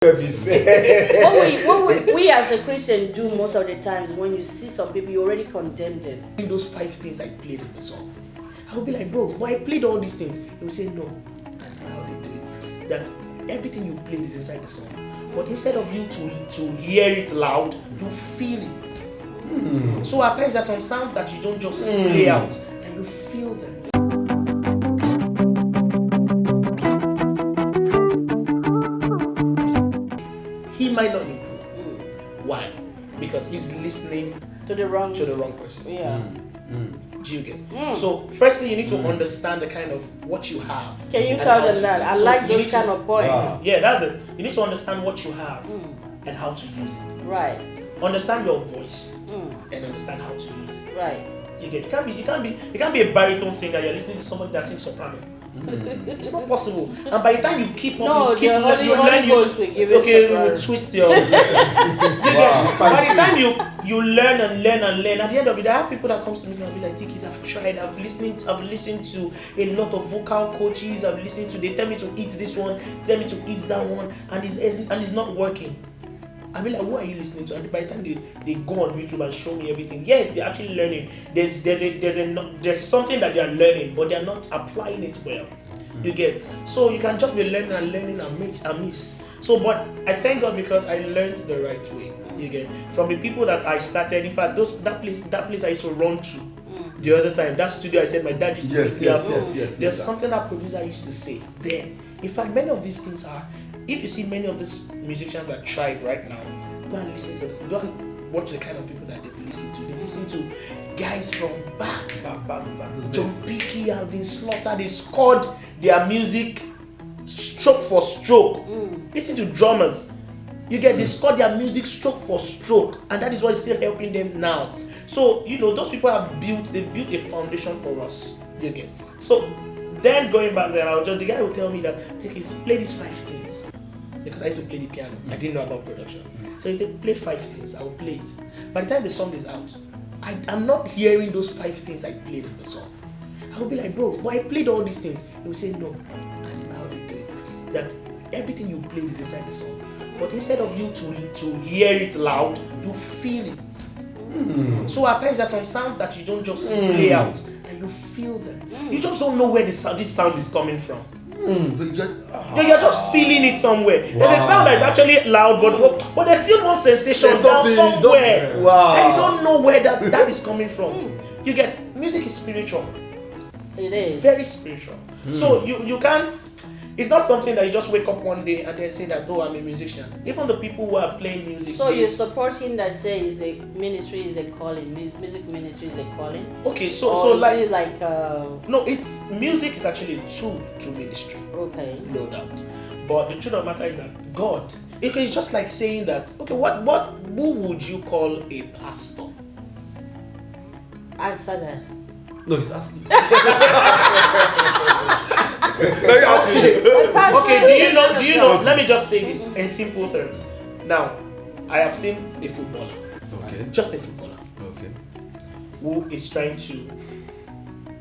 service. What we as a Christian do most of the times, when you see some people, you already condemn them. In those 5 things I played in the song, I'll be like, bro, but I played all these things. He will say, no, that's not how they do it. That everything you played is inside the song. But instead of you to hear it loud, you feel it. So at times there's some sounds that you don't just play out, and you feel them. He might not improve. Why? Because he's listening To the wrong person. Yeah. Do you get? So firstly, you need to understand the kind of what you have. Can you and tell how them to- that? I so like you those need kind to- of points. Yeah, that's it. You need to understand what you have and how to use it. Right. Understand your voice and understand how to use it. Right. You get? You can't be a baritone singer. You're listening to somebody that sings soprano. It's not possible. And by the time you keep No, keep the Holy learn, Ghost will give it okay, soprano. you will twist your. By the time you learn and learn and learn, at the end of it, I have people that comes to me and be like, Tkeyz, I've tried. I've listened to a lot of vocal coaches. They tell me to eat this one, tell me to eat that one, and it's not working. I mean, like, who are you listening to? And by the time they go on YouTube and show me everything, yes, they're actually learning. There's something that they are learning, but they're not applying it well. You get? So you can just be learning and miss. So, but I thank God because I learned the right way. You get? From the people that I started. In fact, that place I used to run to the other time. That studio I said my dad used to pick me up. There's something that producer used to say then. In fact, many of these things are. If you see many of these musicians that thrive right now, go and listen to them. Go and watch the kind of people that they've listened to. They listen to guys from back. John Picky, Alvin Slaughter. They scored their music stroke for stroke. Listen to drummers. You get, they scored their music stroke for stroke, and that is what is still helping them now. So those people they've built a foundation for us. You get. So then going back there, the guy will tell me that Tkeyz, play these 5 things. Because I used to play the piano. I didn't know about production. So if they play 5 things, I will play it. By the time the song is out, I'm not hearing those 5 things I played in the song. I will be like, bro, but I played all these things. He will say, no, that's not how they do it. That everything you played is inside the song. But instead of you to hear it loud, you feel it. So at times there's some sounds that you don't just play out, and you feel them. You just don't know where this sound is coming from. You're just feeling it somewhere. There's a sound that is actually loud, but there's still one sensation down somewhere. And you don't know where that is coming from. You get, music is spiritual. It is. Very spiritual. So you can't. It's not something that you just wake up one day and then say that, oh, I'm a musician. Even the people who are playing music. So you're supporting that say is a ministry is a calling, music ministry is a calling? Okay, so is like it no, it's music is actually a tool to ministry. Okay. No doubt. But the truth of the matter is that God, it's just like saying that, okay, who would you call a pastor? Answer that. No, he's asking. Okay, do you know? Let me just say this in simple terms. Now, I have seen a footballer. Okay. Just a footballer. Okay. Who is trying to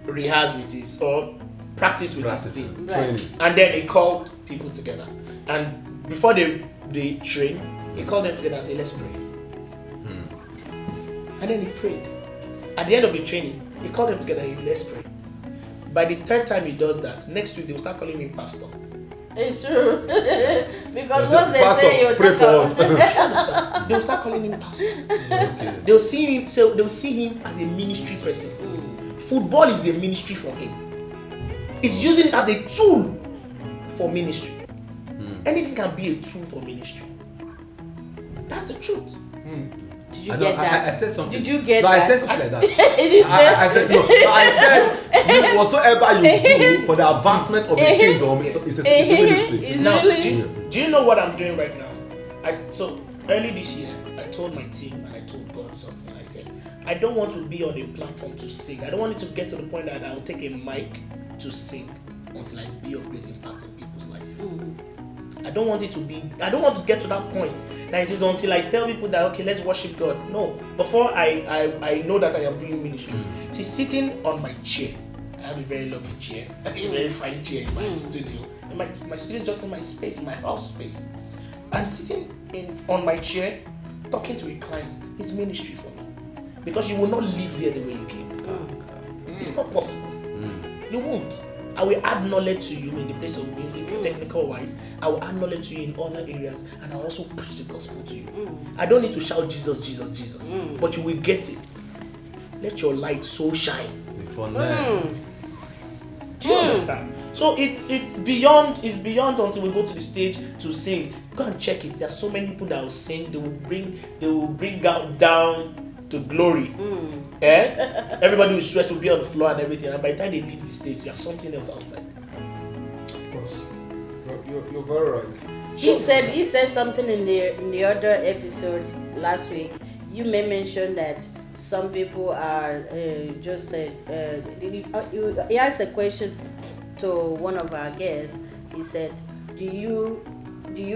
rehearse with his or practice with his team. Training. And then he called people together. And before they train, he called them together and said, let's pray. And then he prayed. At the end of the training, he called them together and he let's pray. By the 3rd time he does that, next week they will start calling him pastor. It's true. Because once they say you pray for us. They will start calling him pastor. Okay. They'll see him as a ministry person. Football is a ministry for him. It's using it as a tool for ministry. Anything can be a tool for ministry. That's the truth. Did you get that? I said something. Did you get that? I said something like that. I said no. I said whatsoever you do for the advancement of the kingdom is a ministry. Now, do you know what I'm doing right now? So early this year, I told my team and I told God something. I said, I don't want to be on a platform to sing. I don't want it to get to the point that I'll take a mic to sing until I be of great impact in people's life. I don't want to get to that point that it is until I tell people that, okay, let's worship God. No, before I know that I am doing ministry. See, sitting on my chair, I have a very lovely chair, a very fine chair in my studio. And my studio is just in my space, in my house space. And sitting on my chair, talking to a client is ministry for me. Because you will not live there the way you came. It's not possible. You won't. I will add knowledge to you in the place of music, technical wise. I will add knowledge to you in other areas, and I will also preach the gospel to you. I don't need to shout Jesus, Jesus, Jesus, but you will get it. Let your light so shine. Before now. Do you understand? So it's beyond until we go to the stage to sing. Go and check it. There are so many people that will sing. They will bring God down to glory. Everybody will sweat, will be on the floor and everything. And by the time they leave the stage, there's something else outside. Of course, you're very right. He said something in the other episode last week. You may mention that some people are just he asked a question to one of our guests. He said, do you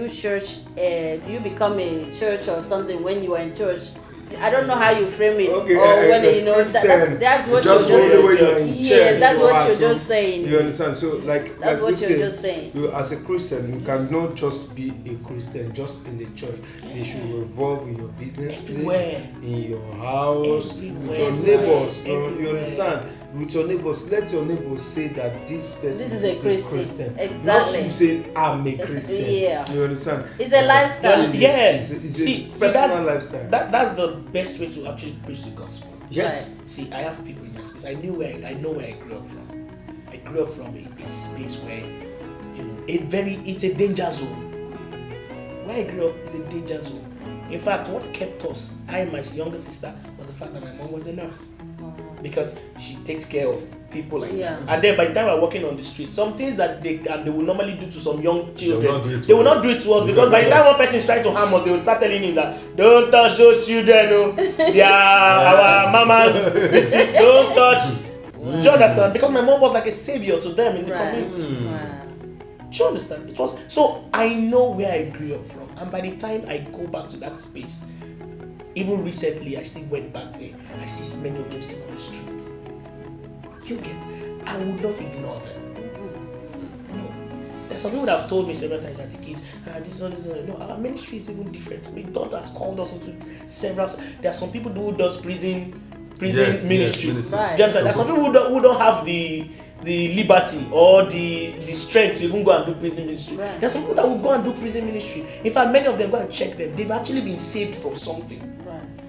church? Do you become a church or something when you are in church? I don't know how you frame it, Okay, or when you know that's what you're just saying. Yeah, that's what you're just saying. You understand? So that's like what you're just saying. You as a Christian, you cannot just be a Christian just in the church. You should revolve in your business place, in your house, with your neighbors. You understand? With your neighbors, let your neighbors say that this person is a Christian. Exactly. Not you say I'm a Christian. Yeah. You understand? It's a lifestyle. It's a personal lifestyle. That's the best way to actually preach the gospel. Yes. Right. See, I have people in my space. I know where I grew up from. I grew up from a space where, it's a danger zone. Where I grew up is a danger zone. In fact, what kept us, I and my younger sister, was the fact that my mom was a nurse. Because she takes care of people like that. And then by the time we're walking on the street, some things that they will normally do to some young children, they will not do it to us, because by the time one person is trying to harm us, they will start telling him that don't touch those children, they are our mamas, don't touch. Do you understand? Because my mom was like a savior to them in the community. Do you understand? It was so I know where I grew up from, and by the time I go back to that space, even recently, I still went back there. I see many of them still on the street. You get, I would not ignore them. No. There's some people that have told me several times that Tkeyz, this is not. No, our ministry is even different. God has called us into several. There are some people who does prison ministry. Right. Do you understand? There are some people who don't have the liberty or the strength to even go and do prison ministry. Right. There are some people that will go and do prison ministry. In fact, many of them go and check them. They've actually been saved from something.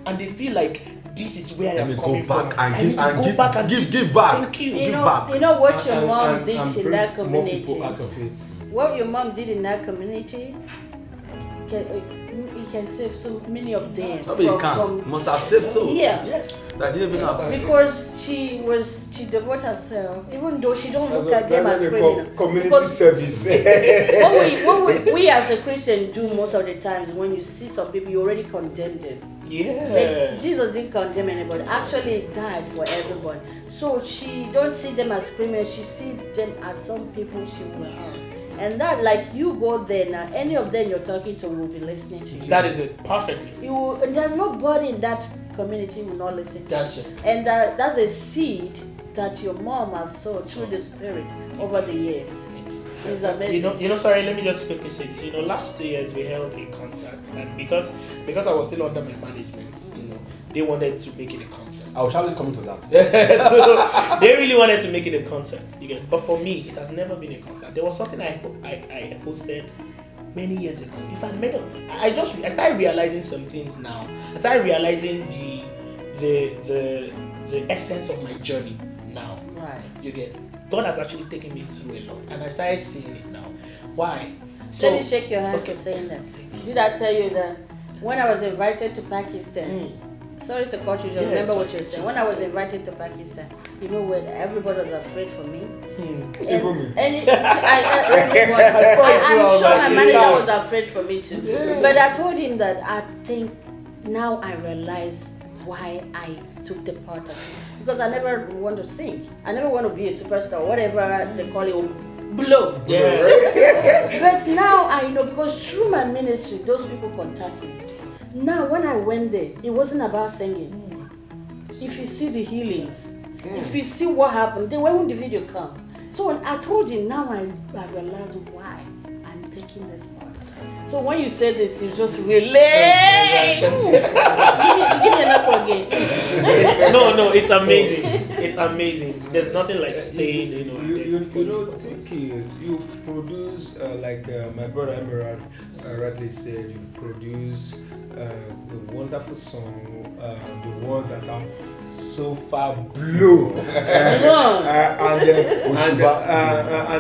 And they feel like this is where I am coming from. I need to go back and give back. Thank you. You know what your mom did in that more community. people out of it. What your mom did in that community, you can save so many of them. You must have saved so. Yeah. Yes. That didn't even happen. Because she devoted herself, even though she don't look at them as criminal. Community service. what we as a Christian do most of the times, when you see some people, you already condemn them. Yeah. Like, Jesus didn't condemn anybody. Actually, he died for everybody. So she don't see them as criminals. She see them as some people she will help. And that, like, you go there now, any of them you're talking to will be listening to you. That is it. Perfectly. There's nobody in that community will not listen to That's you. just it. And that's a seed that your mom has sowed through the Spirit over the years. It's amazing. Sorry, let me just quickly say this. Last 2 years we held a concert, and because I was still under my management, they wanted to make it a concert. I was trying to come to that. So they really wanted to make it a concert. But for me, it has never been a concert. There was something I hosted many years ago. In fact, I started realizing some things now. I started realizing the essence of my journey now. Right. You get. God has actually taken me through a lot, and I started seeing it now. Why? Let me shake your hand for saying that. Did I tell you that when I was invited to Pakistan? Sorry to cut you. Remember what you're saying. When I was invited to Pakistan, when everybody was afraid for me. Even me. I'm sure my manager was afraid for me too. Yeah. But I told him that I think now I realize why I took the part of it. Because I never want to sing. I never want to be a superstar, whatever they call it, blow. Yeah. But now I know, because through my ministry, those people contact me. Now, when I went there, it wasn't about singing. If you see the healings, if you see what happened, then why won't the video come? So when I told him, now I realize why I'm taking this part. So when you say this, you just relate. Give me another again. It's amazing. It's amazing. There's nothing like staying, you know, Tkeyz, you produce like my brother Emerald rightly said, you produce a wonderful song, the one that have so far blew, and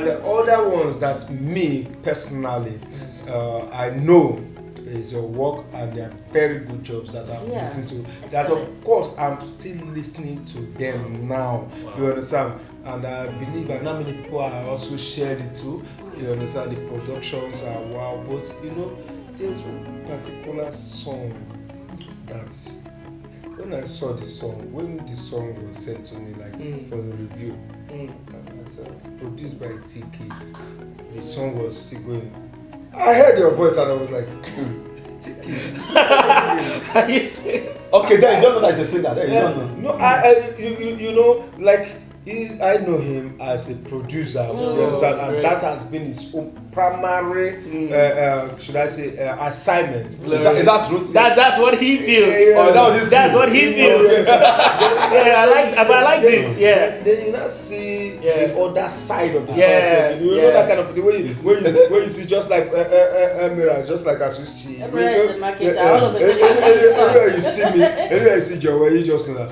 the other ones that me personally, I know is your work, and they are very good jobs that I'm listening to. That of course I'm still listening to them now. Wow. You understand? And I believe that not many people are also shared it too. You understand? The productions are wow, but you know, there's one particular song that's when I saw the song, when the song was sent to me, like for the review, and I said, produced by Tkeyz. The song was still going. I heard your voice and I was like, Tkeyz. Are you serious? Okay, then you don't know that you're saying that. You don't know. No, you know, like I know him as a producer, you understand, and that has been his own primary, should I say, assignment. Is that true? That's what he feels. That's what he feels. I like this. Yeah. Then you now see the other side of the person. You know that kind of the way you see, just like Emira, just like as you see. Anywhere you see me, anywhere you see Joe, you just know that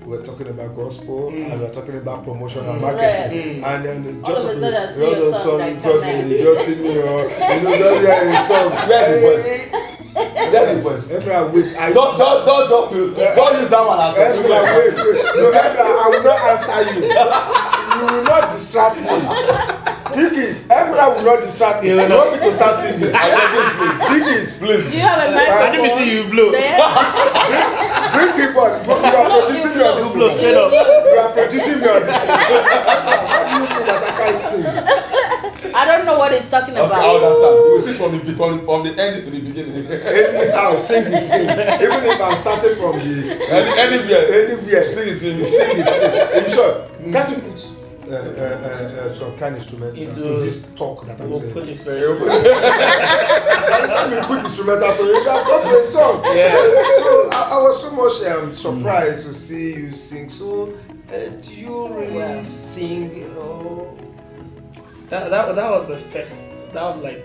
we're talking about gospel and we're talking about promotion and marketing, and then just all of a sudden you just see me, just hear a song. Where the voice? Where the voice? Emira, wait. Don't use that one as a Emira, wait. No, Emira, I will not answer you. You will not distract me. Tkeyz, Emira will not distract me. You want me to start singing? Tkeyz, please. Do you have a microphone? I didn't see you blow. Bring keyboard. You are producing me on this. Blow straight up. You are producing me on this. How do you think that I can't sing? I don't know what he's talking about. Okay, I understand. You will sing from the end to the beginning. Anyhow, sing. Even if I'm starting from the anywhere, sing. In short, can't you put some kind of instrument into this talk that I'm saying? We'll put it very Anytime you put instrumental to it, that's not a song. Yeah. So I was so much surprised to see you sing. So do you really sing? That was the first. That's like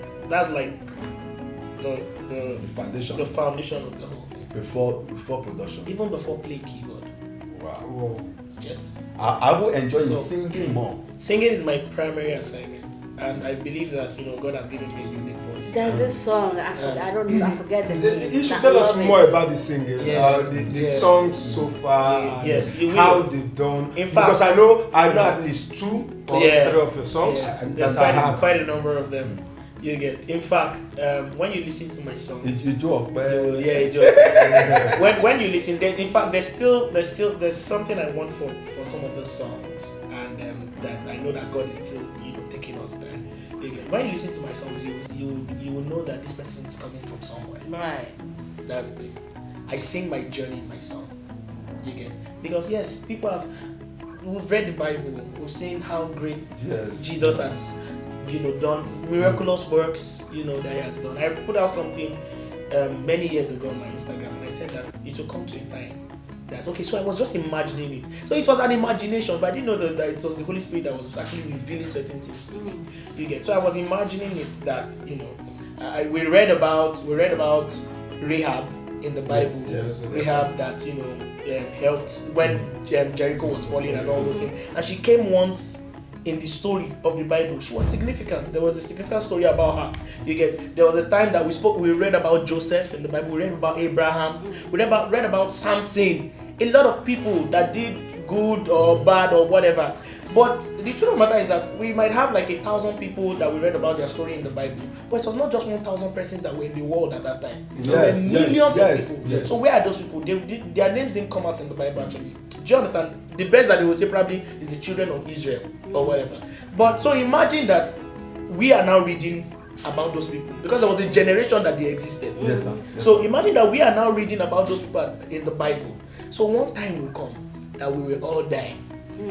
the foundation. The foundation of the whole thing. Before production. Even before playing keyboard. Wow. Yes. I will enjoy singing more. Singing is my primary assignment, and I believe that God has given me a unique voice. There's this song I forget the name. You should tell us more about the singing, the songs so far, how they've done. In fact, because I know at least 2 or 3 of your songs. Yeah. There's quite a number of them. You get. In fact, when you listen to my songs, it's a joke. When you listen, in fact, there's something I want for some of the songs, and that I know that God is still taking us there. You get. When you listen to my songs, you will know that this person is coming from somewhere. Right. That's the thing. I sing my journey in my song. You get. Because yes, we've read the Bible, we've seen how great Jesus has done miraculous works, that he has done. I put out something many years ago on my Instagram, and I said that it will come to a time that, so I was just imagining it. So it was an imagination, but I didn't know that it was the Holy Spirit that was actually revealing certain things to me. You get. So I was imagining it that, we read about Rahab in the Bible. Yes. Rahab that, helped when Jericho was falling and all those things. And she came once in the story of the Bible. She was significant. There was a significant story about her. You get. There was a time that we read about Joseph in the Bible. We read about Abraham. We read about Samson. A lot of people that did good or bad or whatever. But the truth of the matter is that we might have like 1,000 people that we read about their story in the Bible. But it was not just 1,000 persons that were in the world at that time. There were millions of people. Yes. So where are those people? Their names didn't come out in the Bible actually. Do you understand? The best that they will say probably is the children of Israel or whatever. But so imagine that we are now reading about those people because there was a generation that they existed. Yes, sir. So imagine that we are now reading about those people in the Bible. So one time will come that we will all die.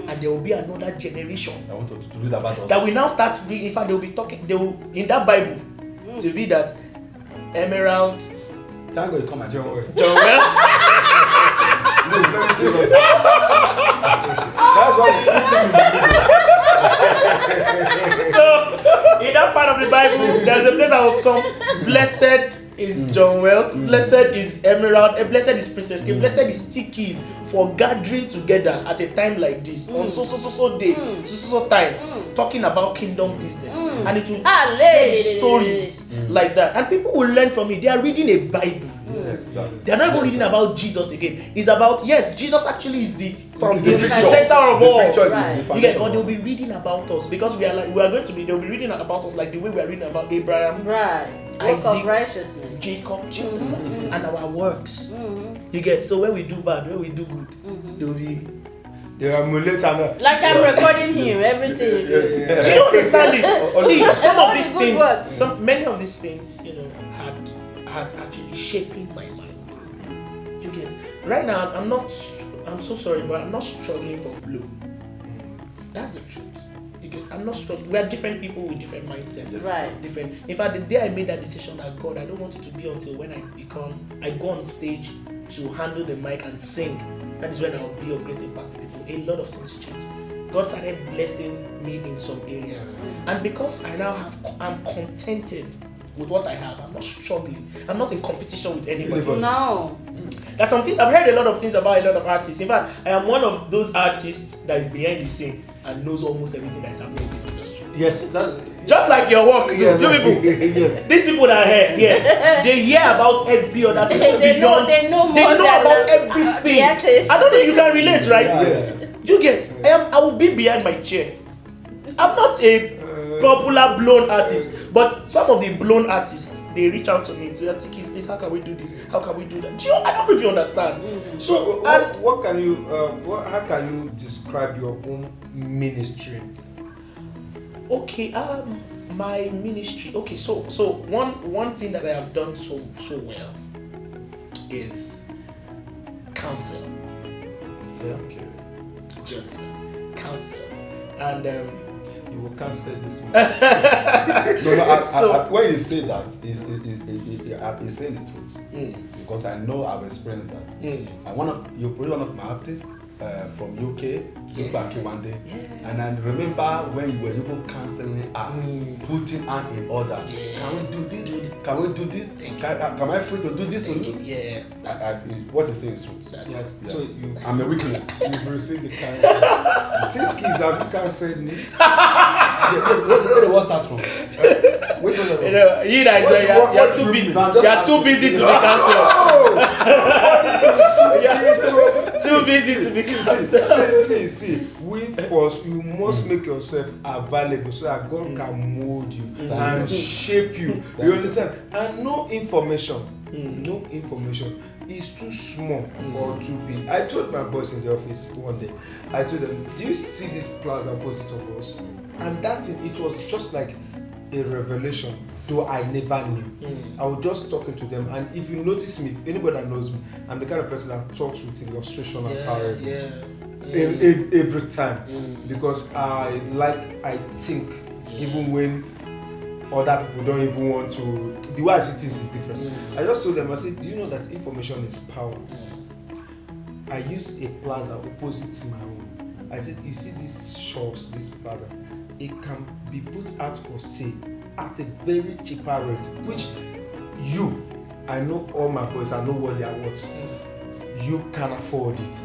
And there will be another generation I want to read about us. that we now start reading. In fact, they will be talking. They will in that Bible. to be that Emerald Thank God you come and John join us. Wealth. John Wealth. That's why we put him in the middle. So in that part of the Bible, there's a place that will come. Blessed is John Wealth, blessed is Emerald, and blessed is Princess K, blessed is Tkeyz for gathering together at a time like this on so day, so time, talking about kingdom business, and it will share stories like that, and people will learn from it. They are reading a Bible. Yes, sir. They are not even reading about Jesus again. It's about, yes, Jesus actually is the picture. center of The all. picture, Right. the You get, foundation. but they'll be reading about us because they'll be reading about us like the way we are reading about Abraham, Right. Work Isaac, of righteousness. Jacob, and our works. You get, so when we do bad, when we do good, they'll be. They emulate and Like I'm recording him, everything. Do you understand it? See, some of these Good things, words. many of these things, has actually shaping my mind. You get, right now, I'm so sorry, but I'm not struggling for blue. That's the truth. You get, I'm not struggling. We are different people with different mindsets. Right. Different. In fact, the day I made that decision that God, I don't want it to be until when I go on stage to handle the mic and sing. That is when I'll be of great impact to people. A lot of things change. God started blessing me in some areas. And because I'm contented with what I have, I'm not struggling. I'm not in competition with anybody. No. There's some things, I've heard a lot of things about a lot of artists. In fact, I am one of those artists that is behind the scene and knows almost everything that is happening in this industry. yes, Just like your work too. yes, You people. yes. These people that are here, they hear about every other thing. They know more about than everything. the artists. I don't know if you can relate, right? Yes. You get, I will be behind my chair. I'm not a popular blown artist, but some of the blown artists, they reach out to me to say, Tkeyz, please, how can we do this? How can we do that? I don't know if you understand. So what can you how can you describe your own ministry? Okay, my ministry. Okay, so one thing that I have done so well is counsel. Okay. Do you understand? Counsel. And You will cancel this one. No, when you say that, it's saying the truth. Because I know I've experienced that. And you're probably one of my artists from UK, back one day. And I remember when you were even cancelling putting her in order. Can we do this? Can we do this? Can I free to do this to you? Yeah. What you say is truth. Yes. Yeah. So I'm a witness. you've received the cancel. Tkeyz, have you cancelled me? Where the word start from? Which one? You know, you guys, you're too busy. You're too busy to be cancelled. Too busy to be cancelled. See, we first, you must make yourself available so that God can mold you and shape you. You understand? And no information is too small or too big. I told my boys in the office one day, I told them, do you see this plaza opposite of us? And that thing, it was just like a revelation, though I never knew. I was just talking to them, and if you notice me, anybody that knows me, I'm the kind of person that talks with illustration and parable every time, because I think even when other people don't even want to, the way I see things is different. I just told them, I said, do you know that information is power? I use a plaza opposite my own. I said, you see these shops, this plaza, it can be put out for sale at a very cheaper rate, which I know all my boys, I know what they are worth. You can afford it.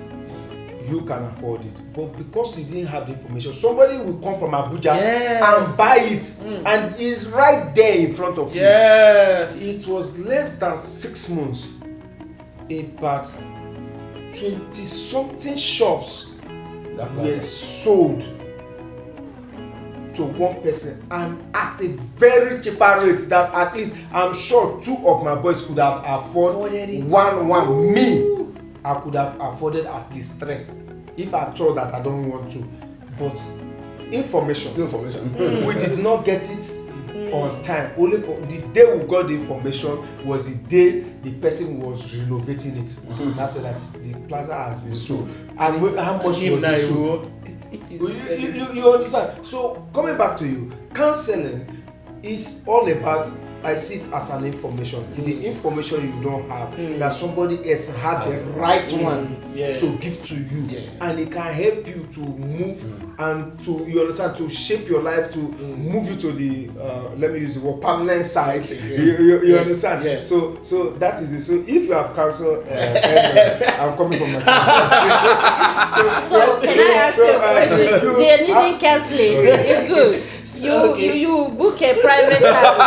You can afford it. But because you didn't have the information, somebody will come from Abuja and buy it, and it's right there in front of you. Yes. It was less than 6 months. About 20-something shops were sold to one person, and at a very cheaper rate that at least I'm sure 2 of my boys could have afforded it. One. Me, I could have afforded at least 3 if I thought that I don't want to. But information. We did not get it on time. Only for the day we got the information was the day the person was renovating it. That's it, that the plaza has been sold. And how much was it sold? You understand? So coming back to you, counseling is all about I see it as an information. The information you don't have, that somebody else had the right one to give to you, and it can help you to move and to, you understand, to shape your life, to move you to the let me use the word permanent side. You understand? Yes. So that is it. So if you have cancer, I'm coming from my cancer. So can I ask you a question? They're needing counseling. It's good. You book a private time.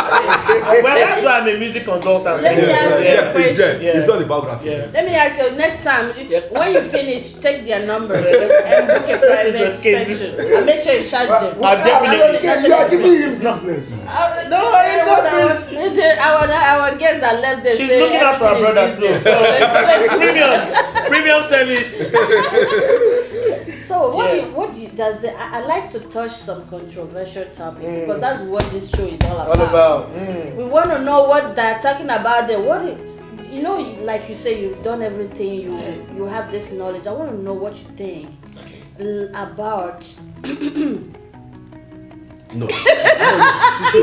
Well, that's why I'm a music consultant. Let me ask you a question. It's not the biography. Let me ask you, next time, when you finish, take their number and book a private session. And make sure you charge them. You are giving him business. No, it's not business. Our guests that left there. She's looking out for her brother too. So premium service. So what does it? I like to touch some controversial topic because that's what this show is all about. We want to know what they're talking about there. Like you say, you've done everything. You have this knowledge. I want to know what you think about. No. So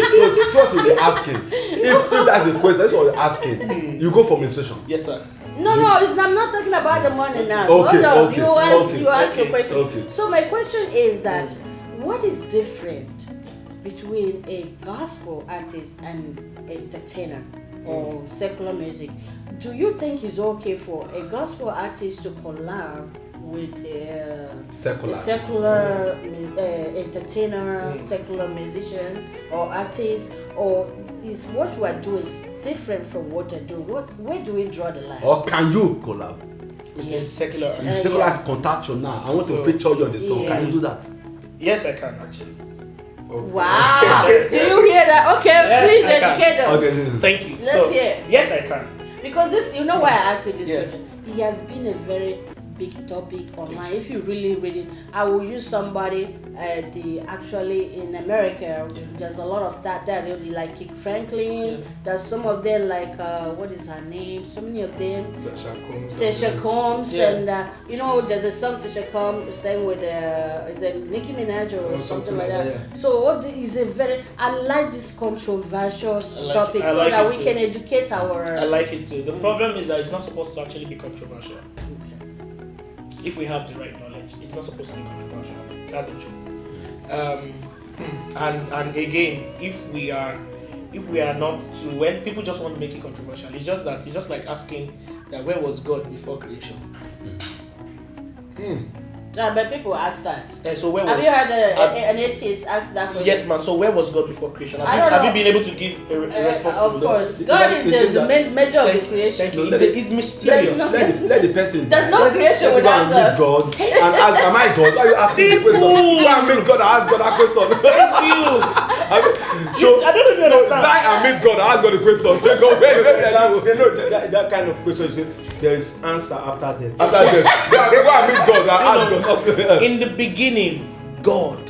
what you're asking. If that's a question, that's what you're asking. You go for menstruation. Yes, sir. No, I'm not talking about the money now. Okay, Hold on. okay, You ask your question. Okay. So my question is that what is different between a gospel artist and entertainer or secular music? Do you think it's okay for a gospel artist to collab with a secular entertainer, secular musician or artist, or is what we are doing different from what they're doing? Where do we draw the line? Or can you collab? With a secular artist. If secular artist contact you now, I want to feature you on the song. Can you do that? Yes, I can actually. Wow! Do you hear that? Okay, please educate us. Okay. Thank you. Let's hear. Yes, I can. Because this, you know why I asked you this question? It has been a very big topic online. If you really read it, I will use somebody actually in America. There's a lot of that really like Kick Franklin. There's some of them like what is her name? So many of them. Tasha Combs and there's a song Tasha Combs sang with is it Nicki Minaj or something like that. Yeah. So what is a very I like this controversial topic so like that we too. can educate our. I like it too. The problem is that it's not supposed to actually be controversial. If we have the right knowledge, it's not supposed to be controversial. That's the truth. And again, if we are not to, when people just want to make it controversial, it's just like asking that where was God before creation? Yeah, but people ask that. So where have was, you heard an atheist ask that question? Yes, man. So where was God before creation? Have you been able to give a response? Of course, God is the major of the creation. Thank you. It's mysterious. Let the person. There's no creation without God. And ask, am I God? Why are you asking the question? Go and meet God and ask God that question. Thank you. I don't know if you understand. Die and meet God and ask God the question. That kind of question is there is answer after death. After death. Go and meet God and ask God. In the beginning, God